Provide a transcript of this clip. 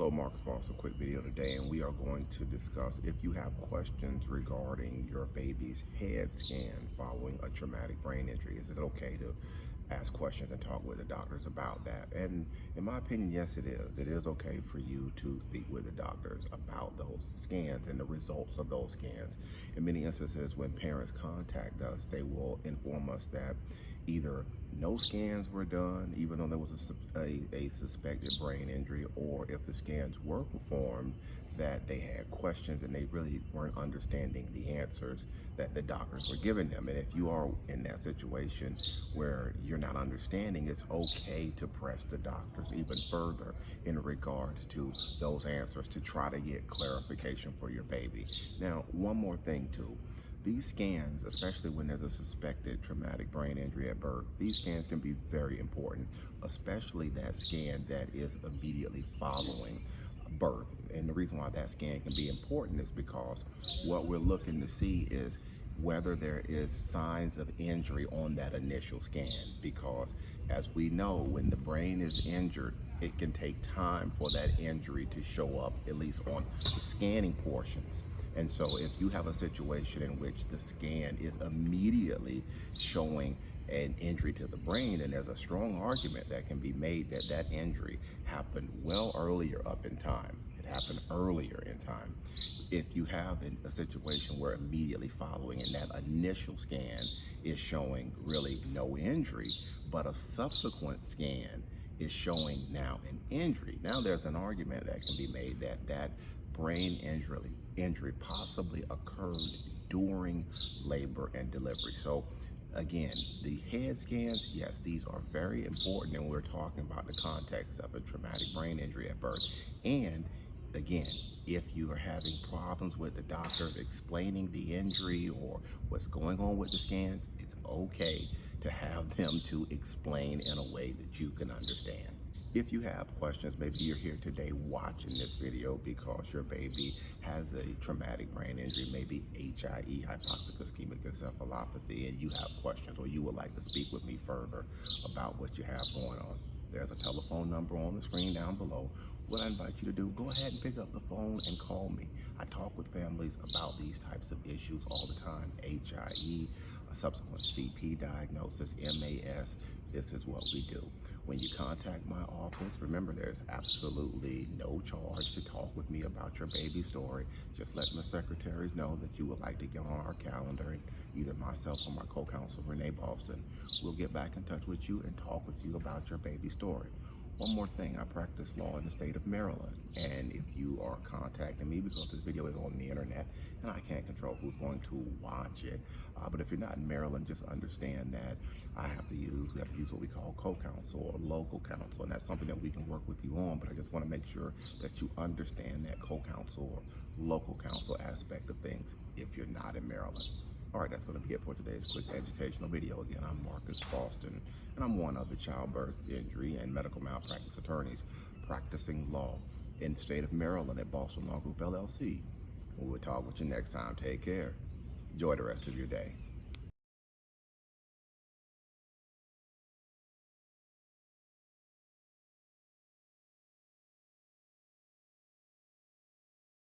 Hello, Marcus Foster. A quick video today, and we are going to discuss if you have questions regarding your baby's head scan following a traumatic brain injury. Is it okay to ask questions and talk with the doctors about that? And in my opinion, yes, it is. It is okay for you to speak with the doctors about those scans and the results of those scans. In many instances, when parents contact us, they will inform us that either no scans were done, even though there was a suspected brain injury, or if the scans were performed, that they had questions and they really weren't understanding the answers that the doctors were giving them. And if you are in that situation where you're not understanding, it's okay to press the doctors even further in regards to those answers to try to get clarification for your baby. Now, one more thing too. These scans, especially when there's a suspected traumatic brain injury at birth, these scans can be very important, especially that scan that is immediately following birth. And the reason why that scan can be important is because what we're looking to see is whether there is signs of injury on that initial scan. Because as we know, when the brain is injured, it can take time for that injury to show up, at least on the scanning portions. And so if you have a situation in which the scan is immediately showing an injury to the brain, then there's a strong argument that can be made that that injury happened well earlier up in time. It happened earlier in time. If you have a situation where immediately following and that initial scan is showing really no injury, but a subsequent scan is showing now an injury, now there's an argument that can be made that that brain injury possibly occurred during labor and delivery. So again, the head scans, yes, these are very important, and we're talking about the context of a traumatic brain injury at birth. And again, if you are having problems with the doctors explaining the injury or what's going on with the scans, it's okay to have them to explain in a way that you can understand. If you have questions, maybe you're here today watching this video because your baby has a traumatic brain injury, maybe HIE, hypoxic ischemic encephalopathy, and you have questions or you would like to speak with me further about what you have going on. There's a telephone number on the screen down below. What I invite you to do, go ahead and pick up the phone and call me. I talk with families about these types of issues all the time. HIE, a subsequent CP diagnosis, MAS, this is what we do. When you contact my office, remember there's absolutely no charge to talk with me about your baby story. Just let my secretaries know that you would like to get on our calendar, and either myself or my co-counsel, Renee Boston, will get back in touch with you and talk with you about your baby story. One more thing, I practice law in the state of Maryland, and if you are contacting me because this video is on the internet and I can't control who's going to watch it, but if you're not in Maryland, just understand that we have to use what we call co-counsel or local counsel, and that's something that we can work with you on, but I just want to make sure that you understand that co-counsel or local counsel aspect of things if you're not in Maryland. All right, that's going to be it for today's quick educational video. Again, I'm Marcus Boston, and I'm one of the childbirth, injury, and medical malpractice attorneys practicing law in the state of Maryland at Boston Law Group, LLC. We'll talk with you next time. Take care. Enjoy the rest of your day.